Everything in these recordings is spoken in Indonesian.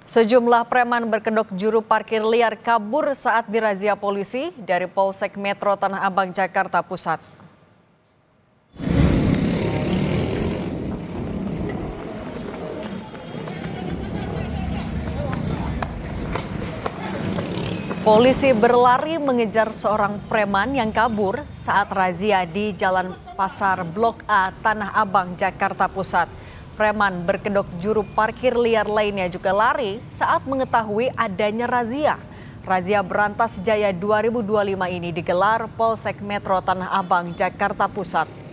Sejumlah preman berkedok juru parkir liar kabur saat dirazia polisi dari Polsek Metro Tanah Abang, Jakarta Pusat. Polisi berlari mengejar seorang preman yang kabur saat razia di Jalan Pasar Blok A, Tanah Abang, Jakarta Pusat. Preman berkedok juru parkir liar lainnya juga lari saat mengetahui adanya razia. Razia Berantas Jaya 2025 ini digelar Polsek Metro Tanah Abang, Jakarta Pusat.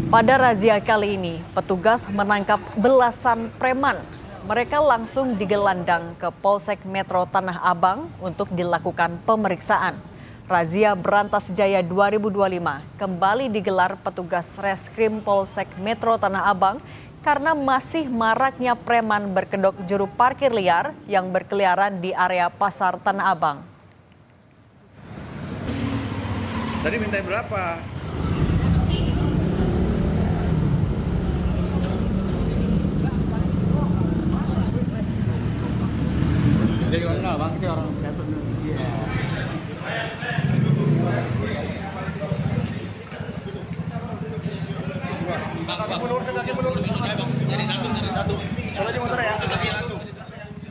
Pada razia kali ini, petugas menangkap belasan preman. Mereka langsung digelandang ke Polsek Metro Tanah Abang untuk dilakukan pemeriksaan. Razia Berantas Jaya 2025 kembali digelar petugas Reskrim Polsek Metro Tanah Abang karena masih maraknya preman berkedok juru parkir liar yang berkeliaran di area Pasar Tanah Abang. Tadi minta berapa? Jadi mana bang? Itu orang dapat dia.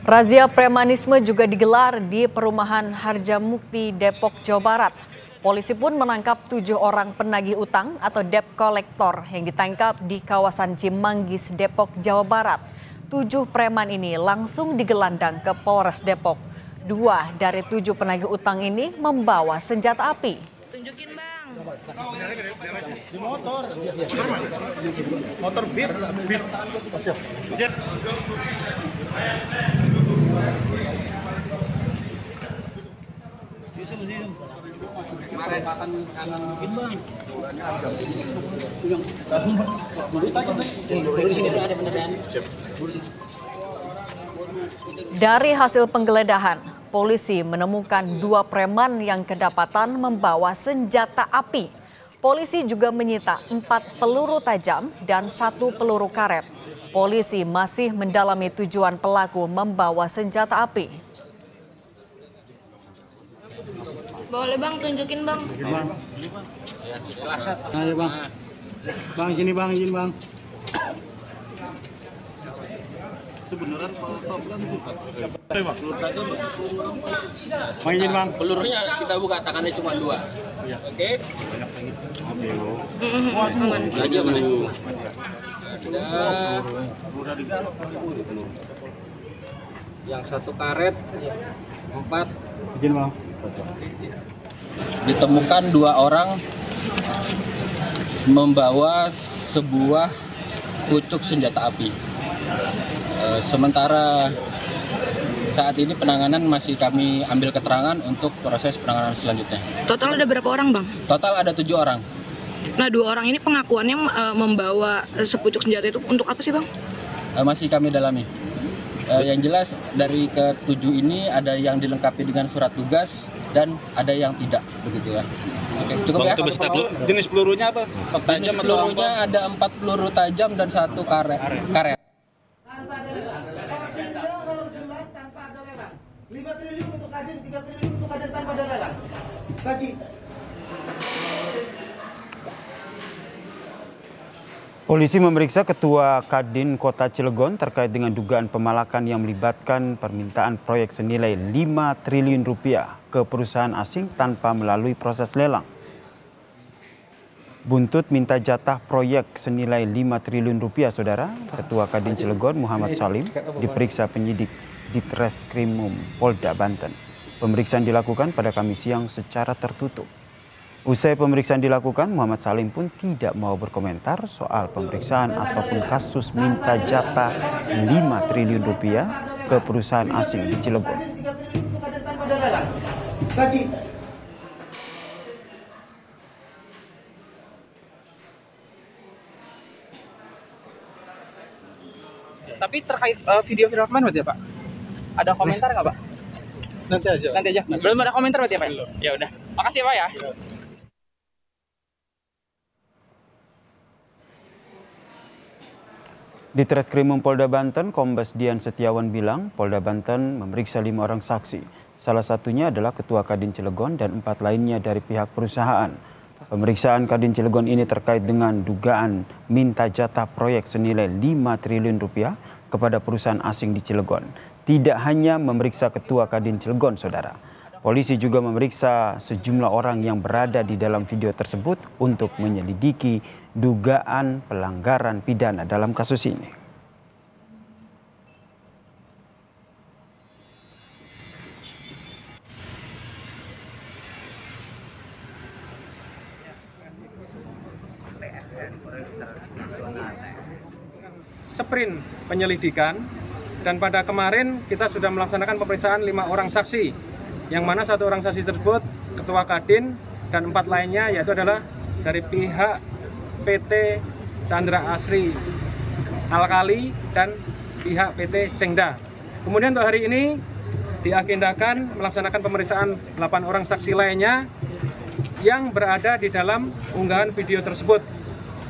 Razia premanisme juga digelar di perumahan Harjamukti, Depok, Jawa Barat. Polisi pun menangkap 7 orang penagih utang atau debt collector yang ditangkap di kawasan Cimanggis, Depok, Jawa Barat. 7 preman ini langsung digelandang ke Polres Depok. 2 dari 7 penagih utang ini membawa senjata api. Tunjukin bang. Di motor. Motor bis. Dari hasil penggeledahan, polisi menemukan 2 preman yang kedapatan membawa senjata api. Polisi juga menyita 4 peluru tajam dan 1 peluru karet. Polisi masih mendalami tujuan pelaku membawa senjata api. Boleh bang, tunjukin bang. Ayo bang. Bang sini bang, izin bang. Itu beneran problem itu pak. Bang izin bang. Pelurunya kita buka, tangannya cuma 2. Oke. Aman. Aja mana? Yang 1 karet, 4. Izin bang. Ditemukan 2 orang membawa sebuah pucuk senjata api. Sementara saat ini penanganan masih kami ambil keterangan untuk proses penanganan selanjutnya. Total ada berapa orang bang? Total ada 7 orang. Nah 2 orang ini pengakuannya membawa sepucuk senjata itu untuk apa sih bang? Masih kami dalami. Yang jelas dari ke-7 ini ada yang dilengkapi dengan surat tugas dan ada yang tidak, begitu ya. Oke, cukup ya. Jenis pelurunya apa? Jenis pelurunya ada 4 peluru tajam dan 1 karet. Tanpa ada lelang. Harus jelas tanpa ada lelang. 5 triliun untuk Kadin, 3 triliun untuk Kadin tanpa ada lelang. Bagi. Polisi memeriksa Ketua Kadin Kota Cilegon terkait dengan dugaan pemalakan yang melibatkan permintaan proyek senilai 5 triliun rupiah ke perusahaan asing tanpa melalui proses lelang. Buntut minta jatah proyek senilai 5 triliun rupiah, saudara. Ketua Kadin Cilegon Muhammad Salim diperiksa penyidik Ditreskrimum Polda Banten. Pemeriksaan dilakukan pada Kamis siang secara tertutup. Usai pemeriksaan dilakukan, Muhammad Salim pun tidak mau berkomentar soal pemeriksaan ataupun kasus minta jatah 5 triliun rupiah ke perusahaan asing di Cilegon. Bagi. Tapi terkait video viral kemarin berarti ya Pak? Ada komentar nggak Pak? Nanti aja. Nanti aja. Belum ada komentar berarti ya Pak? Ya udah. Makasih ya Pak ya. Di Treskrimum Polda Banten, Kombes Dian Setiawan bilang Polda Banten memeriksa 5 orang saksi. Salah satunya adalah Ketua Kadin Cilegon dan 4 lainnya dari pihak perusahaan. Pemeriksaan Kadin Cilegon ini terkait dengan dugaan minta jatah proyek senilai 5 triliun rupiah kepada perusahaan asing di Cilegon. Tidak hanya memeriksa Ketua Kadin Cilegon, saudara. Polisi juga memeriksa sejumlah orang yang berada di dalam video tersebut untuk menyelidiki dugaan pelanggaran pidana dalam kasus ini. Sprint penyelidikan, dan pada kemarin kita sudah melaksanakan pemeriksaan 5 orang saksi, yang mana 1 orang saksi tersebut Ketua Kadin dan 4 lainnya yaitu adalah dari pihak PT Chandra Asri Alkali dan pihak PT Cengda. Kemudian untuk hari ini diagendakan melaksanakan pemeriksaan 8 orang saksi lainnya yang berada di dalam unggahan video tersebut.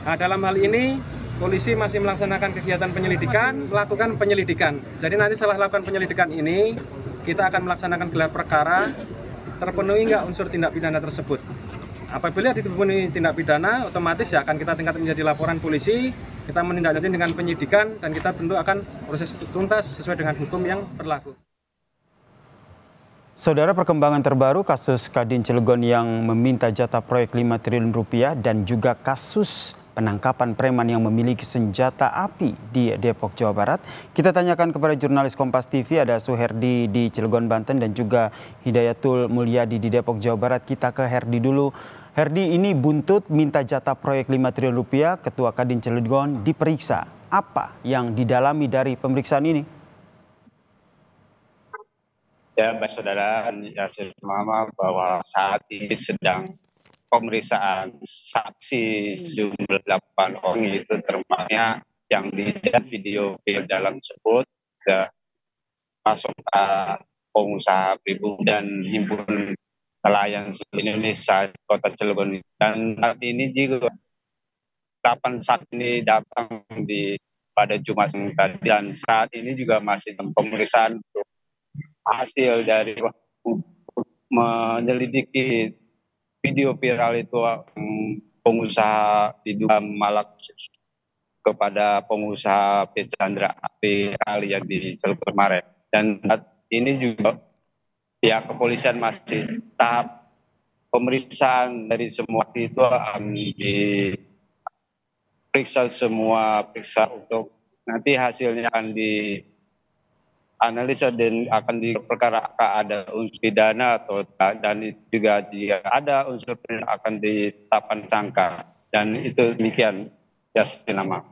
Nah, dalam hal ini polisi masih melaksanakan kegiatan penyelidikan, melakukan penyelidikan. Jadi nanti setelah lakukan penyelidikan ini, kita akan melaksanakan gelar perkara, terpenuhi nggak unsur tindak pidana tersebut. Apabila dipenuhi tindak pidana, otomatis ya akan kita tingkat menjadi laporan polisi, kita menindaklanjuti dengan penyidikan, dan kita tentu akan proses tuntas sesuai dengan hukum yang berlaku. Saudara, perkembangan terbaru kasus Kadin Cilegon yang meminta jatah proyek 5 triliun rupiah dan juga kasus penangkapan preman yang memiliki senjata api di Depok, Jawa Barat. Kita tanyakan kepada jurnalis Kompas TV, ada Suherdi di Cilegon, Banten, dan juga Hidayatul Mulyadi di Depok, Jawa Barat. Kita ke Herdi dulu. Herdi, ini buntut minta jatah proyek 5 triliun rupiah, Ketua Kadin Cilegon diperiksa. Apa yang didalami dari pemeriksaan ini? Ya, Mbak Saudara, ya semama bahwa saat ini sedang pemeriksaan saksi jumlah 8 orang, itu termasuk yang di video dalam tersebut masuk ke pengusaha pribumi dan himpunan nelayan Indonesia Kota Cilegon. Dan saat ini juga 8 saat ini datang pada Jumat tadi, dan saat ini juga masih dalam pemeriksaan untuk hasil dari menyelidiki video viral itu pengusaha diduga malak kepada pengusaha PT Chandra Asri yang di Cilegon kemarin. Dan saat ini juga pihak kepolisian masih tahap pemeriksaan dari semua itu akan diperiksa periksa untuk nanti hasilnya akan dianalisa dan akan diperkarakan ada unsur pidana atau dan juga jika ada unsur pidana akan ditetapkan tersangka, dan itu demikian ya nama.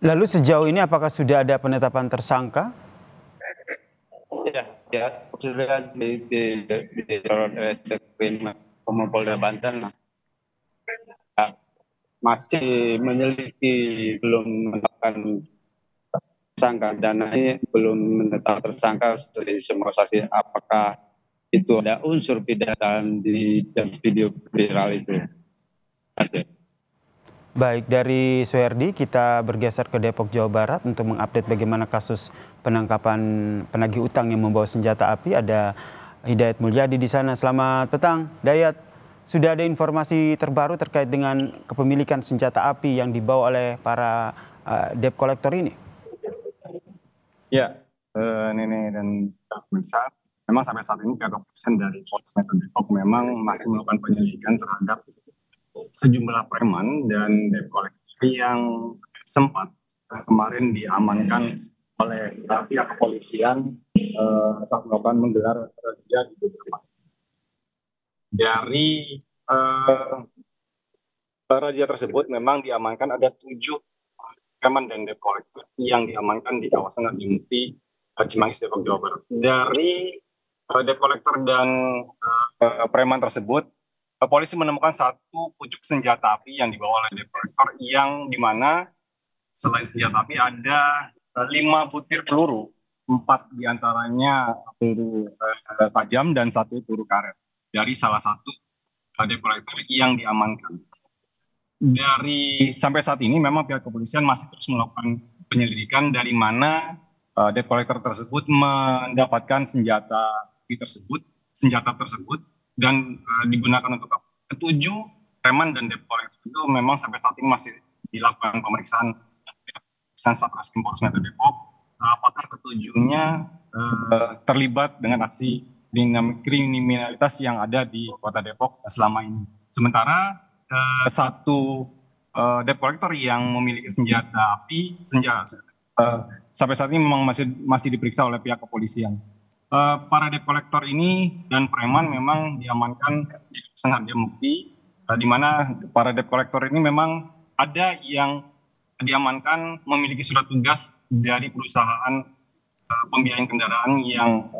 Lalu sejauh ini apakah sudah ada penetapan tersangka? Ya sudah di Treskrim Polda Banten masih menyelidiki, belum menetapkan tersangka, dan ini belum menetapkan tersangka dari semua saksi apakah itu ada unsur pidana di video viral itu. Baik, dari Suherdi kita bergeser ke Depok, Jawa Barat untuk mengupdate bagaimana kasus penangkapan penagih utang yang membawa senjata api. Ada Hidayat Mulyadi di sana. Selamat petang, Dayat. Sudah ada informasi terbaru terkait dengan kepemilikan senjata api yang dibawa oleh para debt collector ini? Ya, Nene dan pemirsa, memang sampai saat ini pihak kepolisian dari Polres Metro Depok memang masih melakukan penyelidikan terhadap sejumlah preman dan debt collector yang sempat kemarin diamankan oleh pihak kepolisian saat melakukan menggelar razia di beberapa. Dari razia tersebut memang diamankan ada 7 preman dan debt collector yang diamankan di kawasan Arjimukti, Cimanggis, Depok, Jawa Barat. Dari debt collector dan preman tersebut, polisi menemukan 1 pucuk senjata api yang dibawa oleh debt collector, yang dimana selain senjata api ada 5 butir peluru, 4 diantaranya peluru tajam dan 1 peluru karet dari salah satu debt collector yang diamankan. Dari sampai saat ini memang pihak kepolisian masih terus melakukan penyelidikan dari mana debt collector tersebut mendapatkan senjata tersebut dan digunakan untuk apa. Ketujuh preman dan debt collector itu memang sampai saat ini masih dilakukan pemeriksaan Satreskrim Polres Metro Depok. Apakah ketujuhnya terlibat dengan aksi kriminalitas yang ada di Kota Depok selama ini. Sementara satu debt collector yang memiliki senjata api sampai saat ini memang masih diperiksa oleh pihak kepolisian. Para debt collector ini dan preman memang diamankan di kawasan Harjamukti, di mana para debt collector ini memang ada yang diamankan memiliki surat tugas dari perusahaan pembiayaan kendaraan yang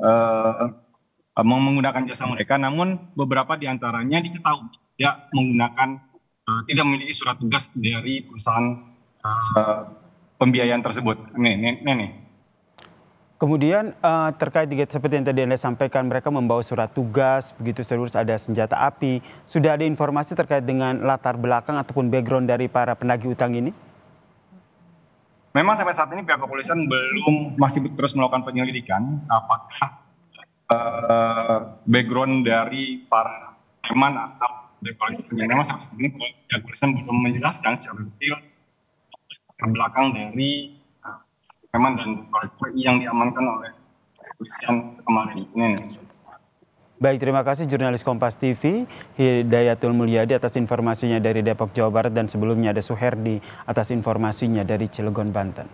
menggunakan jasa mereka, namun beberapa diantaranya diketahui tidak memiliki surat tugas dari perusahaan pembiayaan tersebut. Nih. Kemudian terkait dengan seperti yang tadi Anda sampaikan, mereka membawa surat tugas, begitu terus ada senjata api. Sudah ada informasi terkait dengan latar belakang ataupun background dari para penagih utang ini? Memang sampai saat ini pihak kepolisian masih terus melakukan penyelidikan apakah background dari para preman atau debt collector. Memang sampai saat ini pihak kepolisian belum menjelaskan secara detail latar belakang dari preman dan debt collector yang diamankan oleh kepolisian kemarin ini. Baik, terima kasih jurnalis Kompas TV Hidayatul Mulyadi atas informasinya dari Depok, Jawa Barat, dan sebelumnya ada Suherdi atas informasinya dari Cilegon, Banten.